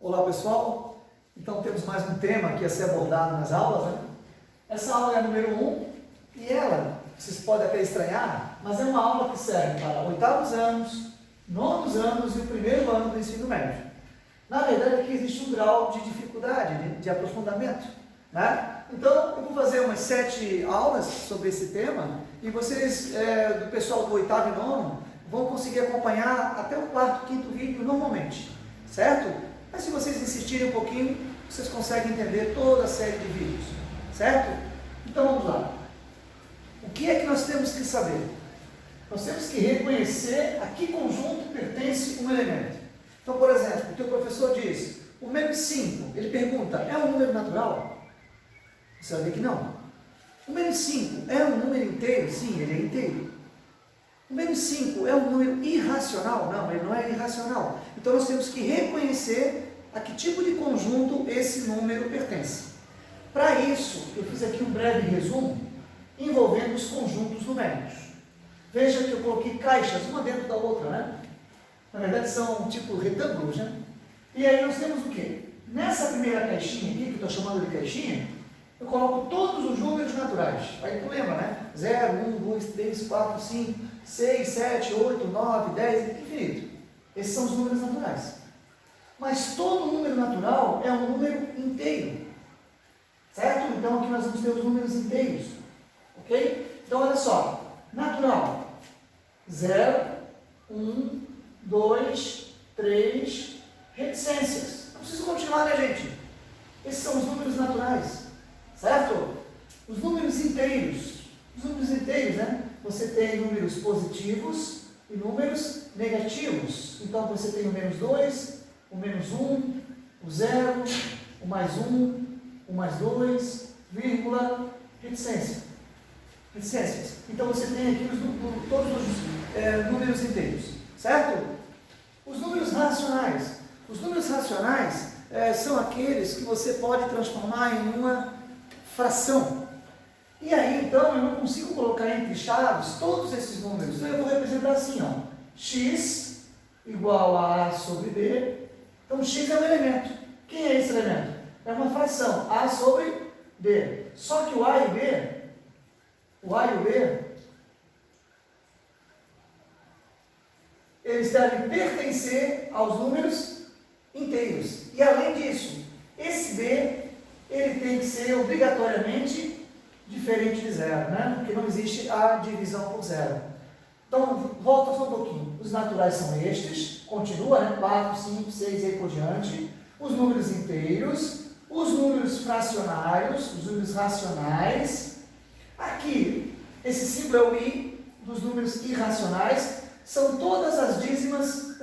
Olá pessoal, então temos mais um tema que ia ser abordado nas aulas, né? Essa aula é a número 1 e ela, vocês podem até estranhar, mas é uma aula que serve para oitavos anos, nonos anos e o primeiro ano do ensino médio. Na verdade aqui existe um grau de dificuldade, de aprofundamento, né? Então eu vou fazer umas 7 aulas sobre esse tema e vocês, do pessoal do oitavo e nono, vão conseguir acompanhar até o quarto, quinto vídeo normalmente, certo? Mas se vocês insistirem um pouquinho, vocês conseguem entender toda a série de vídeos, certo? Então vamos lá. O que é que nós temos que saber? Nós temos que reconhecer a que conjunto pertence um elemento. Então, por exemplo, o teu professor diz, o número 5, ele pergunta, é um número natural? Você vai ver que não. O número 5 é um número inteiro? Sim, ele é inteiro. O número 5 é um número irracional? Não, ele não é irracional. Então nós temos que reconhecer a que tipo de conjunto esse número pertence. Para isso, eu fiz aqui um breve resumo envolvendo os conjuntos numéricos. Veja que eu coloquei caixas, uma dentro da outra, né? Na verdade são tipo retângulos, né? E aí nós temos o quê? Nessa primeira caixinha aqui, que eu estou chamando de caixinha, eu coloco todos os números naturais. Aí tu lembra, né? 0, 1, 2, 3, 4, 5, 6, 7, 8, 9, 10, infinito. Esses são os números naturais. Mas todo número natural é um número inteiro. Certo? Então aqui nós vamos ter os números inteiros. Ok? Então olha só. Natural. 0, 1, 2, 3, reticências. Não preciso continuar, né, gente? Esses são os números naturais. Certo? Os números inteiros. Os números inteiros, né? Você tem números positivos e números negativos. Então você tem o menos 2, o menos 1, o 0, o mais 1, o mais 2, vírgula, reticência. Reticências. Então você tem aqui todos os números inteiros. Certo? Os números racionais. Os números racionais são aqueles que você pode transformar em uma fração. E aí, então, eu não consigo colocar entre chaves todos esses números. Então, eu vou representar assim, ó. X igual a A sobre B. Então, X é um elemento. Quem é esse elemento? É uma fração. A sobre B. Só que o A e o B, eles devem pertencer aos números inteiros. E, além disso, esse B, ele tem que ser obrigatoriamente diferente de zero, né? Porque não existe a divisão por zero. Então, volta só um pouquinho. Os naturais são estes, continua, né? 4, 5, 6 e aí por diante. Os números inteiros, os números fracionários, os números racionais. Aqui, esse símbolo é o I dos números irracionais. São todas as dízimas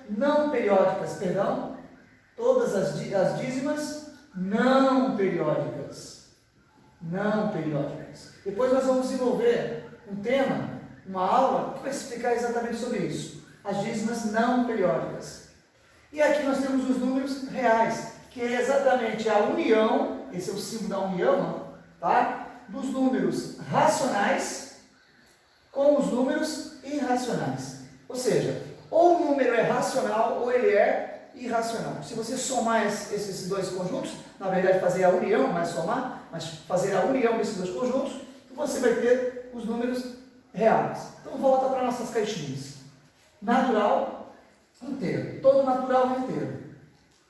não periódicas, perdão. Todas as dízimas não periódicas. Não periódicas. Depois nós vamos desenvolver um tema, uma aula, que vai explicar exatamente sobre isso. As dízimas não periódicas. E aqui nós temos os números reais, que é exatamente a união, esse é o símbolo da união, tá? Dos números racionais com os números irracionais. Ou seja, ou o número é racional ou ele é irracional. Se você somar esses dois conjuntos, na verdade fazer a união, não é somar, mas fazer a união desses dois conjuntos, você vai ter os números reais. Então volta para nossas caixinhas. Natural, inteiro. Todo natural é inteiro.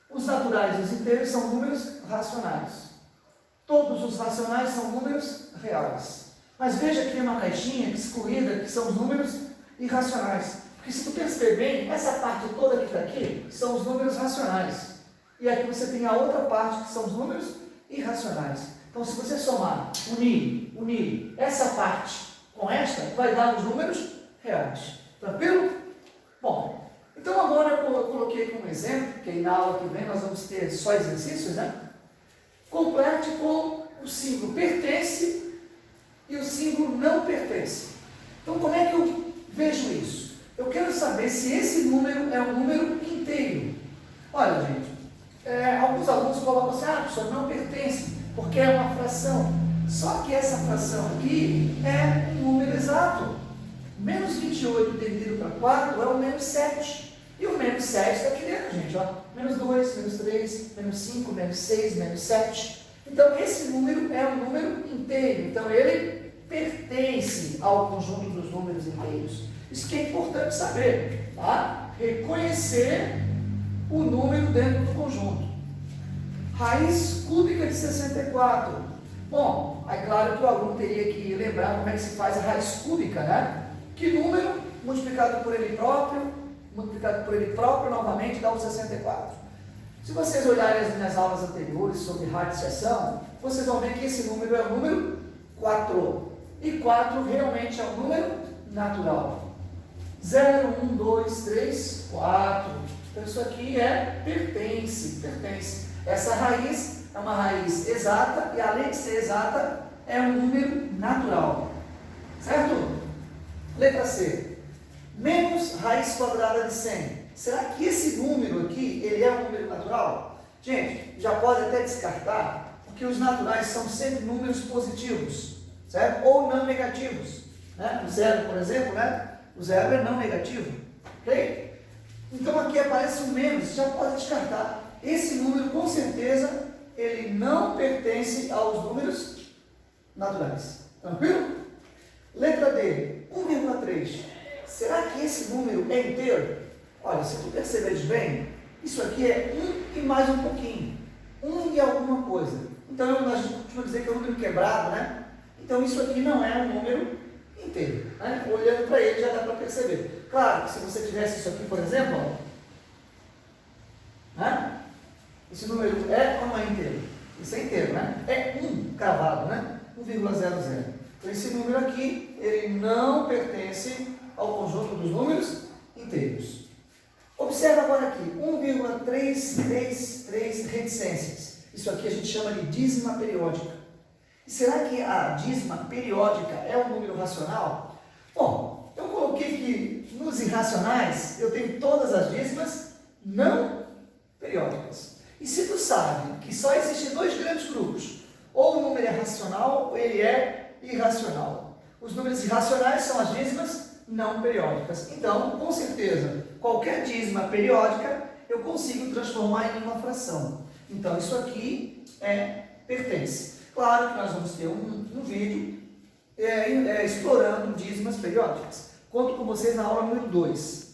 Os naturais e os inteiros são números racionais. Todos os racionais são números reais. Mas veja que tem uma caixinha excluída, que são os números irracionais. Porque se tu perceber bem, essa parte toda que está aqui são os números racionais. E aqui você tem a outra parte que são os números irracionais. Então, se você somar, unir essa parte com esta, vai dar os números reais. Tranquilo? Bom, então agora eu coloquei aqui um exemplo, que aí na aula que vem nós vamos ter só exercícios, né? Complete com o símbolo pertence e o símbolo não pertence. Então, como é que eu vejo isso? Eu quero saber se esse número é um número inteiro. Olha, gente, alguns alunos colocam assim, professor, não pertence, porque é uma fração. Só que essa fração aqui é um número exato. Menos 28 dividido para 4 é o menos 7. E o menos 7 está aqui dentro, gente, ó. Menos 2, menos 3, menos 5, menos 6, menos 7. Então, esse número é um número inteiro. Então, ele pertence ao conjunto dos números inteiros. Isso que é importante saber, tá? Reconhecer o número dentro do conjunto. Raiz cúbica de 64. Bom, é claro que o aluno teria que lembrar como é que se faz a raiz cúbica, né? Que número multiplicado por ele próprio novamente dá o 64. Se vocês olharem as minhas aulas anteriores sobre radiciação, vocês vão ver que esse número é o número 4. E 4 realmente é um número natural. 0, 1, 2, 3, 4. Então isso aqui pertence. Essa raiz é uma raiz exata e além de ser exata, é um número natural. Certo? Letra C. Menos raiz quadrada de 100. Será que esse número aqui, ele é um número natural? Gente, já pode até descartar, porque os naturais são sempre números positivos, certo? Ou não negativos. Né? O zero, por exemplo, né? O zero é não negativo. Ok? Então aqui aparece um menos, já pode descartar. Esse número, com certeza, ele não pertence aos números naturais. Tranquilo? Letra D, 1,3. Será que esse número é inteiro? Olha, se tu perceberes bem, isso aqui é 1 e mais um pouquinho. 1 e alguma coisa. Então, a gente costuma dizer que é um número quebrado, né? Então, isso aqui não é um número inteiro. Né? Olhando para ele, já dá para perceber. Claro que se você tivesse isso aqui, por exemplo, ó, né? Esse número é ou não é inteiro? Isso é inteiro, né? É 1 cravado, né? 1,00. Então, esse número aqui, ele não pertence ao conjunto dos números inteiros. Observa agora aqui, 1,333 reticências. Isso aqui a gente chama de dízima periódica. E será que a dízima periódica é um número racional? Bom, eu coloquei que nos irracionais eu tenho todas as dízimas não periódicas. E se tu sabe que só existem dois grandes grupos, ou o número é racional ou ele é irracional. Os números irracionais são as dízimas não periódicas. Então, com certeza, qualquer dízima periódica eu consigo transformar em uma fração. Então, isso aqui pertence. Claro que nós vamos ter um vídeo explorando dízimas periódicas. Conto com vocês na aula número 2.